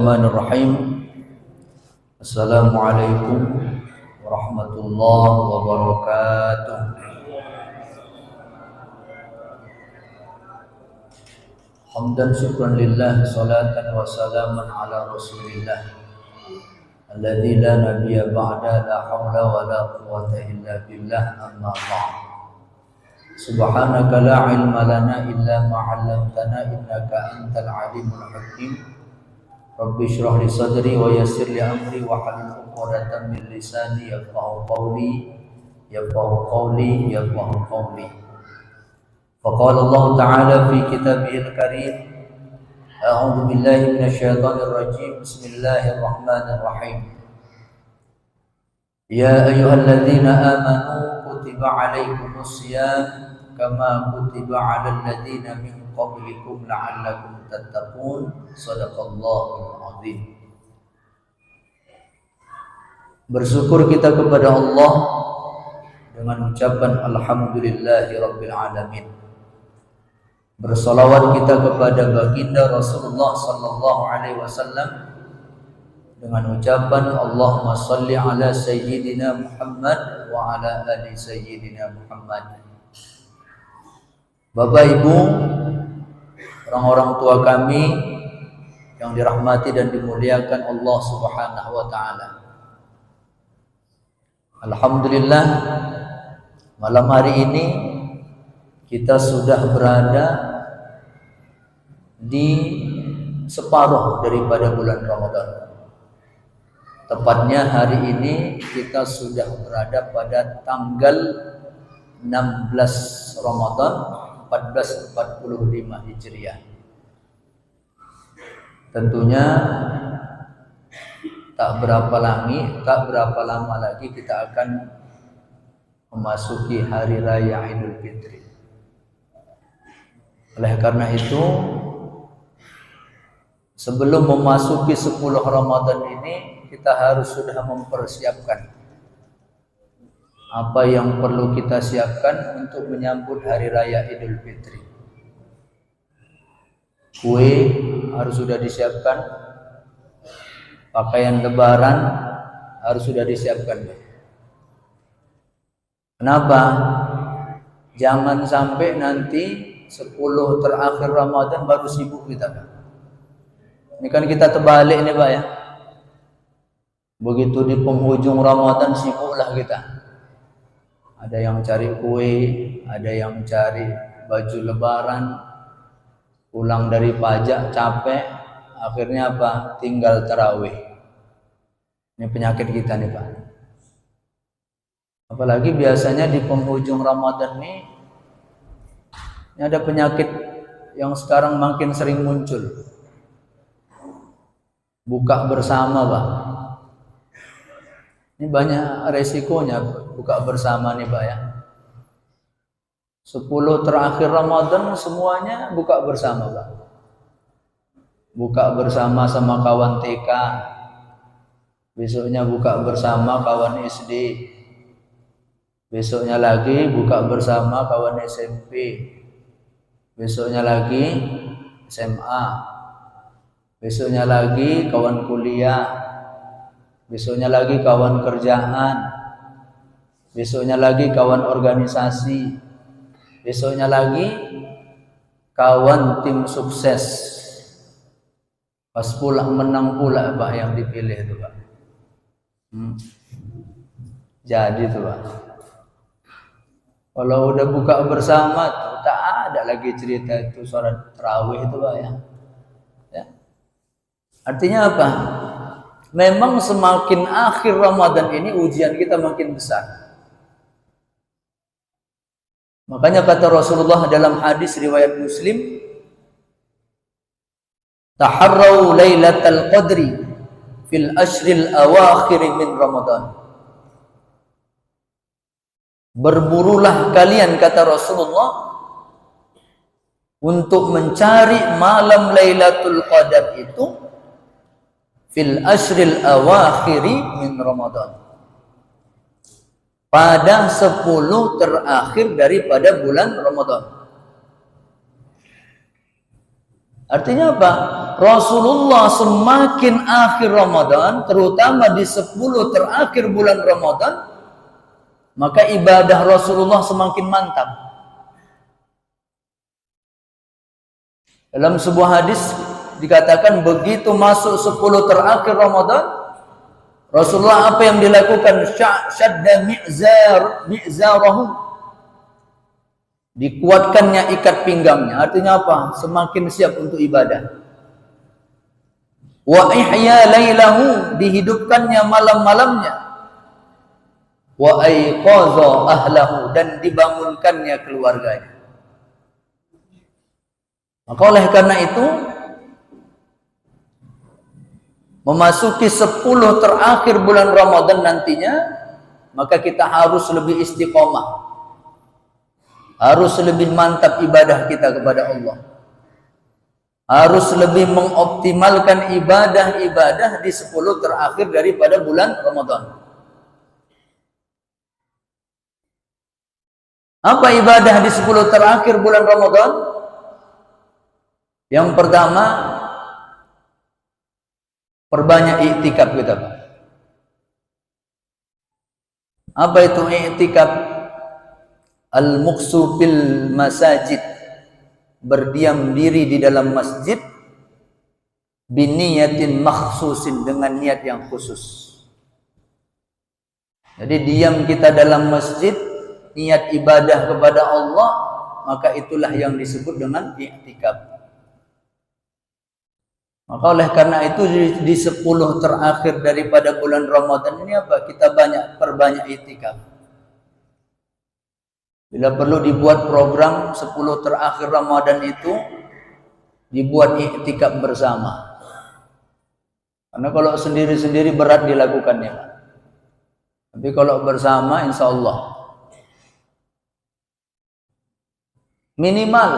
Bismillahirrahmanirrahim. Assalamualaikum warahmatullahi wabarakatuh. Hamdan syukran lillah, salatan wa salaman ala rasulillah alladzi la nabiyya ba'da, la haula wa la quwwata illa billah, amma ba'd. Subhanaka la ilma lana illa ma 'allamtana innaka antal alimul hakim. Rabbi shrah li sadri wa yassir li amri wa hlul 'uqdatam min lisani yafqahu qawli. Faqala Allah Ta'ala fi kitabihil karim. A'udzu billahi minasyaitonir rajim. Bismillahirrahmanirrahim. Ya ayyuhalladzina amanu kutiba 'alaikumus shiyam kama kutiba 'alal ladzina min qablikum la'allakum tattaqun. Shadaqallahul 'azim. Bersyukur kita kepada Allah dengan ucapan alhamdulillahi rabbil alamin. Bersalawat kita kepada baginda Rasulullah sallallahu alaihi wasallam dengan ucapan Allahumma shalli ala sayyidina Muhammad wa ala ali sayyidina Muhammad. Bapak Ibu, orang-orang tua kami yang dirahmati dan dimuliakan Allah Subhanahu wa taala. Alhamdulillah, malam hari ini kita sudah berada di separuh daripada bulan Ramadan. Tepatnya hari ini kita sudah berada pada tanggal 16 Ramadan 1445 Hijriah. Tentunya tak berapa lama lagi kita akan memasuki hari raya Idul Fitri. Oleh karena itu, sebelum memasuki 10 Ramadan ini, kita harus sudah mempersiapkan apa yang perlu kita siapkan untuk menyambut hari raya Idul Fitri. Kue harus sudah disiapkan, pakaian lebaran harus sudah disiapkan. Kenapa? Jangan sampai nanti 10 terakhir Ramadan baru sibuk kita. Ini kan kita terbalik nih Pak ya. Begitu di penghujung Ramadan sibuklah kita. Ada yang cari kue, ada yang cari baju lebaran, pulang dari pajak capek, akhirnya apa? Tinggal tarawih. Ini penyakit kita nih Pak. Apalagi biasanya di penghujung Ramadan nih, ini ada penyakit yang sekarang makin sering muncul. Buka bersama Pak. Ini banyak resikonya buka bersama nih Pak ya. 10 terakhir Ramadan semuanya buka bersama Pak. Buka bersama sama kawan TK. Besoknya buka bersama kawan SD. Besoknya lagi buka bersama kawan SMP. Besoknya lagi SMA. Besoknya lagi kawan kuliah. Besoknya lagi kawan kerjaan. Besoknya lagi kawan organisasi. Besoknya lagi kawan tim sukses. Pas pulang menang pula Pak yang dipilih itu Pak. Jadi itu Pak. Kalau udah buka bersama tuh, tak ada lagi cerita itu sholat tarawih itu Pak ya. Artinya apa? Memang semakin akhir Ramadan ini ujian kita makin besar. Makanya kata Rasulullah dalam hadis riwayat Muslim, taharrau lailatal qadri fil ashril awakhir min Ramadan. Berburulah kalian kata Rasulullah untuk mencari malam Lailatul Qadar itu fil ashril awakhiri min Ramadan, pada 10 terakhir daripada bulan Ramadan. Artinya apa? Rasulullah semakin akhir Ramadan, terutama di 10 terakhir bulan Ramadan, maka ibadah Rasulullah semakin mantap. Dalam sebuah hadis dikatakan begitu masuk 10 terakhir Ramadan, Rasulullah apa yang dilakukan? Syadda mi'zarahu. Dikuatkannya ikat pinggangnya. Artinya apa? Semakin siap untuk ibadah. Wa ihya lailahu, dihidupkannya malam-malamnya. Wa aiqadha ahlahu, dan dibangunkannya keluarganya. Maka oleh karena itu, memasuki 10 terakhir bulan Ramadan nantinya, maka kita harus lebih istiqomah. Harus lebih mantap ibadah kita kepada Allah. Harus lebih mengoptimalkan ibadah-ibadah di 10 terakhir daripada bulan Ramadan. Apa ibadah di 10 terakhir bulan Ramadan? Yang pertama, perbanyak iktikaf kita. Apa itu iktikaf? Al-muqsu fil masajid, berdiam diri di dalam masjid, biniyatin makhsusin, dengan niat yang khusus. Jadi diam kita dalam masjid, niat ibadah kepada Allah, maka itulah yang disebut dengan i'tikaf. Maka oleh karena itu di 10 terakhir daripada bulan Ramadan ini apa? Kita perbanyak i'tikaf. Bila perlu dibuat program 10 terakhir Ramadan itu, dibuat i'tikaf bersama. Karena kalau sendiri-sendiri berat dilakukannya. Tapi kalau bersama, insya Allah minimal,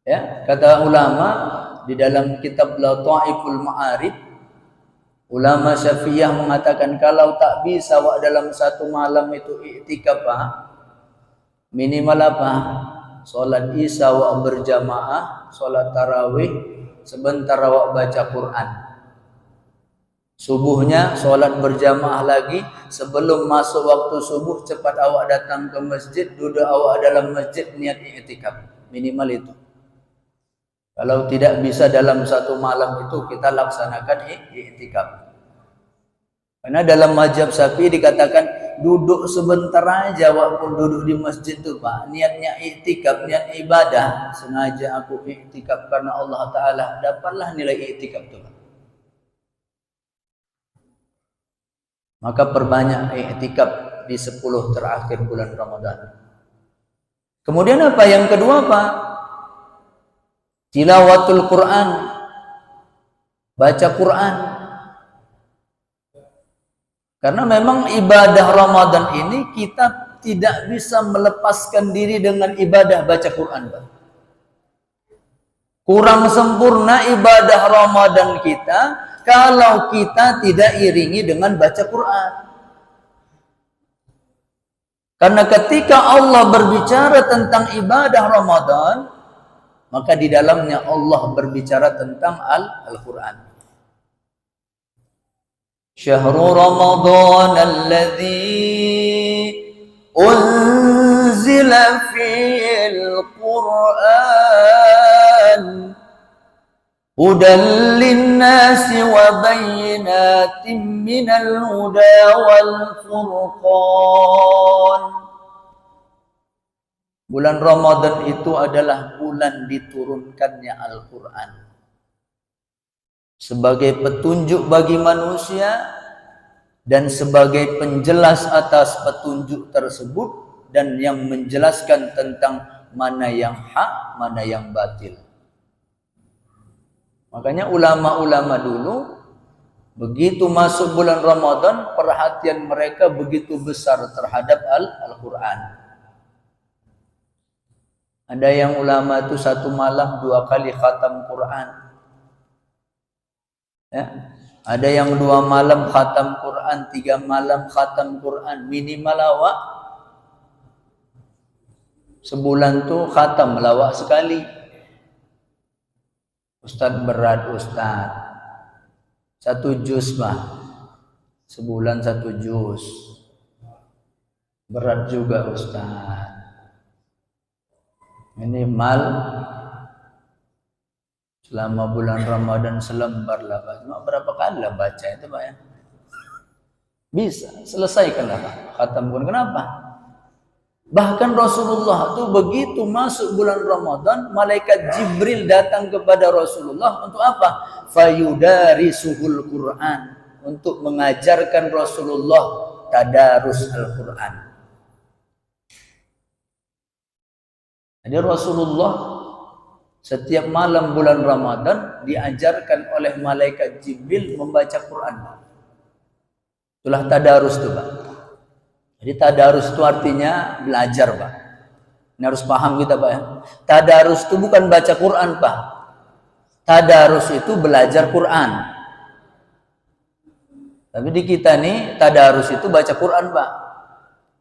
ya, kata ulama di dalam kitab Lataiful Ma'arif, ulama Syafi'iyah mengatakan kalau tak bisa dalam satu malam itu i'tikaf, minimal apa? Salat isya berjamaah, salat tarawih, sebentar awak baca Quran. Subuhnya salat berjamaah lagi, sebelum masuk waktu subuh cepat awak datang ke masjid, duduk awak dalam masjid niat i'tikaf. Minimal itu. Kalau tidak bisa dalam satu malam itu, kita laksanakan i'tikaf. Karena dalam mazhab Syafi'i dikatakan duduk sebentar aja walaupun duduk di masjid itu, Pak. Niatnya i'tikaf, niat ibadah. Sengaja aku i'tikaf karena Allah Ta'ala, dapatlah nilai i'tikaf itu, Pak. Maka perbanyak i'tikaf di 10 terakhir bulan Ramadan. Kemudian apa? Yang kedua, Pak? Tilawatul Quran. Baca Quran. Karena memang ibadah Ramadan ini kita tidak bisa melepaskan diri dengan ibadah baca Quran, Pak. Kurang sempurna ibadah Ramadan kita kalau kita tidak iringi dengan baca Quran. Karena ketika Allah berbicara tentang ibadah Ramadan, maka di dalamnya Allah berbicara tentang Al-Quran. Syahrul Ramadan alladzi unzila fil Qur'an hudan linnasi wa bayyinatin minal huda wal furqan. Bulan Ramadan itu adalah bulan diturunkannya Al-Quran sebagai petunjuk bagi manusia dan sebagai penjelas atas petunjuk tersebut dan yang menjelaskan tentang mana yang hak, mana yang batil. Makanya ulama-ulama dulu begitu masuk bulan Ramadan, perhatian mereka begitu besar terhadap Al-Quran. Ada yang ulama itu satu malam 2 kali khatam Quran. Ya. Ada yang 2 malam khatam Quran, 3 malam khatam Quran. Minimal awak sebulan tuh khatam lawak sekali. Ustadz berat Ustadz. 1 juz Pak. Sebulan 1 juz. Berat juga Ustadz. Minimal selama bulan Ramadan selembar lah Pak. Cuma berapa kali lah baca itu Pak ya? Bisa, selesaikanlah Pak. Khatam Quran. Kenapa? Bahkan Rasulullah itu begitu masuk bulan Ramadan, malaikat Jibril datang kepada Rasulullah untuk apa? Fayudarisuhul Quran, untuk mengajarkan Rasulullah tadarus Al-Quran. Jadi Rasulullah setiap malam bulan Ramadan diajarkan oleh malaikat Jibril membaca Quran. Itulah tadarus itu Pak. Jadi tadarus itu artinya belajar Pak. Ini harus paham kita Pak ya. Tadarus itu bukan baca Quran Pak. Tadarus itu belajar Quran. Tapi di kita nih tadarus itu baca Quran Pak.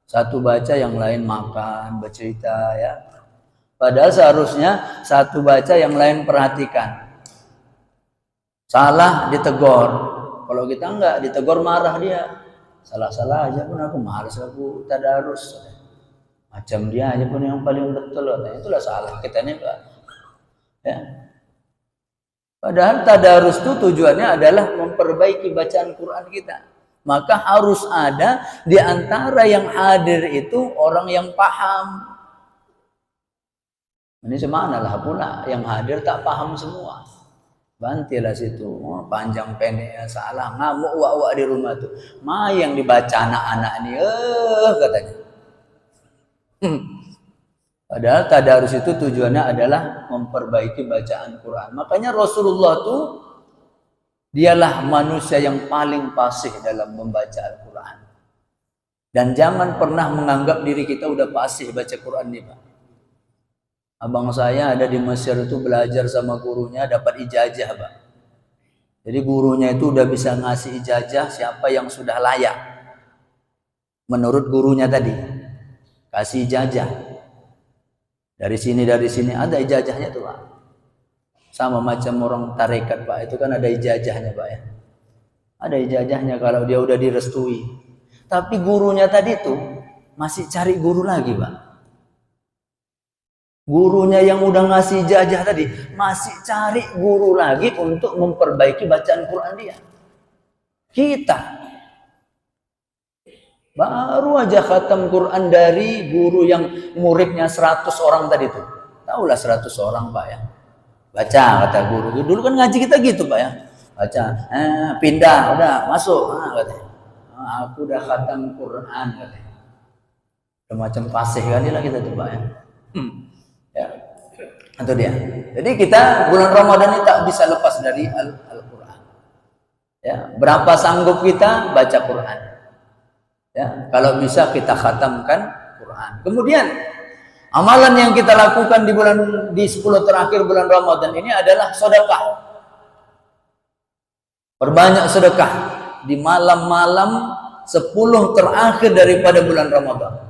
Satu baca, yang lain makan, bercerita ya. Padahal seharusnya satu baca, yang lain perhatikan. Salah ditegur. Kalau kita enggak ditegur marah dia. Salah-salah aja pun aku malas, aku tadarus. Macam dia aja pun yang paling betul. Nah, itulah salah kita nih Pak. Ya. Padahal tadarus itu tujuannya adalah memperbaiki bacaan Quran kita. Maka harus ada di antara yang hadir itu orang yang paham. Ini semanalah pula yang hadir tak paham semua. Bantilah situ, panjang pendeknya salah, ngamuk wak-wak di rumah tuh. Yang dibaca anak-anak ini, katanya. Padahal tadarus itu tujuannya adalah memperbaiki bacaan Quran. Makanya Rasulullah tuh dialah manusia yang paling fasih dalam membaca Al-Quran. Dan jangan pernah menganggap diri kita udah fasih baca Quran nih Pak. Abang saya ada di Mesir itu belajar sama gurunya, dapat ijazah Pak. Jadi gurunya itu udah bisa ngasih ijazah siapa yang sudah layak. Menurut gurunya tadi, kasih ijazah. Dari sini ada ijazahnya tuh Pak. Sama macam orang tarekat Pak, itu kan ada ijazahnya Pak ya. Ada ijazahnya kalau dia udah direstui. Tapi gurunya tadi tuh masih cari guru lagi Pak. Gurunya yang udah ngasih ijazah tadi masih cari guru lagi untuk memperbaiki bacaan Quran dia. Kita baru aja khatam Quran dari guru yang muridnya 100 orang tadi tuh. Taulah 100 orang Pak ya. Baca kata guru. Dulu kan ngaji kita gitu Pak ya. Baca, pindah, udah masuk. Katanya. Aku udah khatam Quran katanya. Semacam fasih kan dia lah kita tuh Pak ya. Ya, itu dia. Jadi kita bulan Ramadan ini tak bisa lepas dari Al-Quran. Ya, berapa sanggup kita baca Quran? Ya, kalau bisa kita khatamkan Quran. Kemudian amalan yang kita lakukan di 10 terakhir bulan Ramadan ini adalah sedekah. Perbanyak sedekah di malam-malam 10 terakhir daripada bulan Ramadan.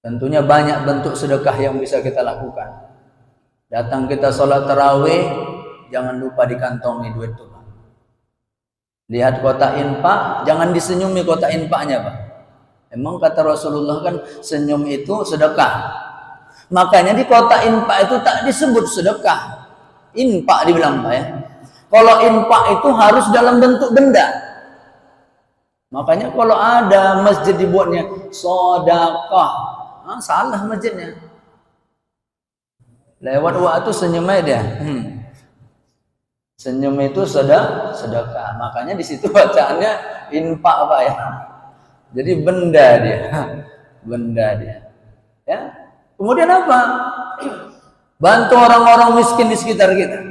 Tentunya banyak bentuk sedekah yang bisa kita lakukan. Datang kita sholat tarawih, jangan lupa dikantongi duit itu Pak. Lihat kotak infak, jangan disenyumi kotak infaknya Pak. Emang kata Rasulullah kan senyum itu sedekah. Makanya di kotak infak itu tak disebut sedekah. Infak dibilang Pak ya. Kalau infak itu harus dalam bentuk benda. Makanya kalau ada masjid dibuatnya sedekah, salah masjidnya. Lewat waktu senyum aja dia. Senyum itu sedekah. Makanya di situ bacaannya infak Pak ya. Jadi benda dia. Benda dia. Ya. Kemudian apa? Bantu orang-orang miskin di sekitar kita.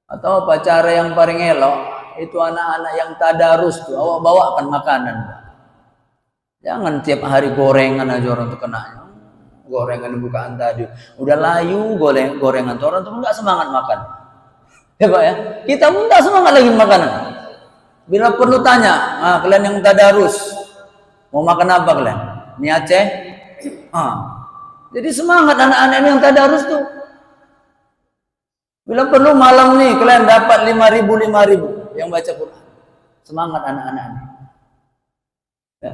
Atau apa cara yang paling elok? Itu anak-anak yang tadarus tuh, awak bawakan makanan. Jangan tiap hari gorengan aja orang tuh kenanya. Gorengan bukaan tadi. Udah layu gorengan tuh orang tuh enggak semangat makan. Ya Pak ya. Kita pun enggak semangat lagi makanan. Bila perlu tanya, kalian yang tadarus mau makan apa kalian? Mie Aceh? Jadi semangat anak-anak ini yang tadarus tuh. Bila perlu malam nih kalian dapat 5.000 yang baca Quran. Semangat anak-anak ini. Ya.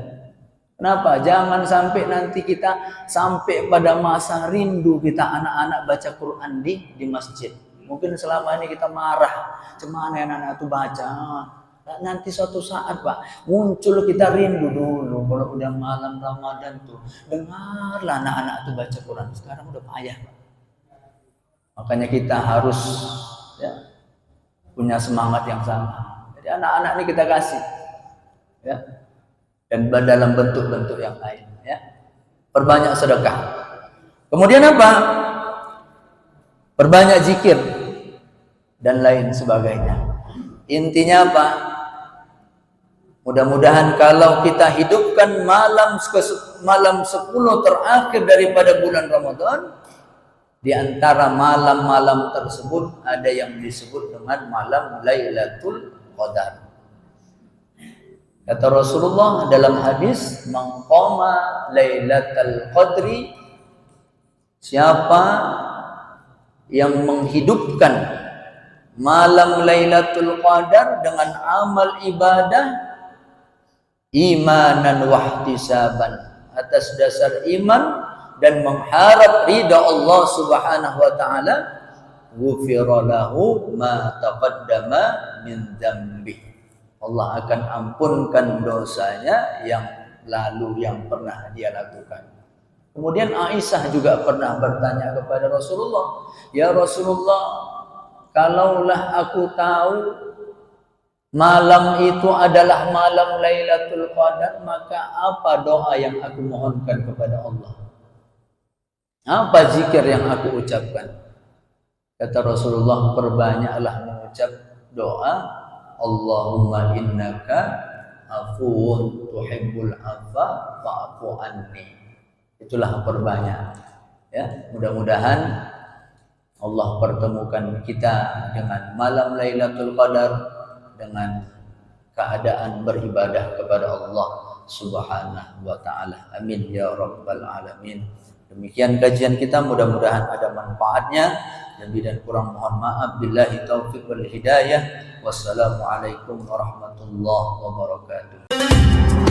Kenapa? Jangan sampai nanti kita sampai pada masa rindu kita anak-anak baca Quran di masjid. Mungkin selama ini kita marah, cemana anak-anak itu baca. Nanti suatu saat Pak, muncul kita rindu dulu. Kalau udah malam Ramadan tuh, dengarlah anak-anak itu baca Quran. Sekarang udah payah Pak. Makanya kita harus ya, punya semangat yang sama. Jadi anak-anak ini kita kasih. Ya. Dan dalam bentuk-bentuk yang lain ya. Perbanyak sedekah. Kemudian apa? Perbanyak zikir dan lain sebagainya. Intinya apa? Mudah-mudahan kalau kita hidupkan malam 10 terakhir daripada bulan Ramadan, di antara malam-malam tersebut ada yang disebut dengan malam Lailatul Qadar. Kata Rasulullah dalam hadis, "Man qama Lailatul Qadri", siapa yang menghidupkan malam Lailatul Qadar dengan amal ibadah imanan wahtisaban, atas dasar iman dan mengharap ridha Allah Subhanahu wa taala, ghufira lahu ma taqaddama min dzambi. Allah akan ampunkan dosanya yang lalu yang pernah dia lakukan. Kemudian Aisyah juga pernah bertanya kepada Rasulullah, "Ya Rasulullah, kalaulah aku tahu malam itu adalah malam Lailatul Qadar, maka apa doa yang aku mohonkan kepada Allah? Apa zikir yang aku ucapkan?" Kata Rasulullah, "Perbanyaklah mengucap doa, Allahumma innaka afuwun tuhibbul afwa fa'fu anni." Itulah perbanyak. Ya, mudah-mudahan Allah pertemukan kita dengan malam Lailatul Qadar dengan keadaan beribadah kepada Allah Subhanahu wa taala. Amin ya rabbal alamin. Demikian kajian kita, mudah-mudahan ada manfaatnya. Lebih dan kurang mohon maaf. Billahi taufiq wal hidayah. Wassalamualaikum warahmatullahi wabarakatuh.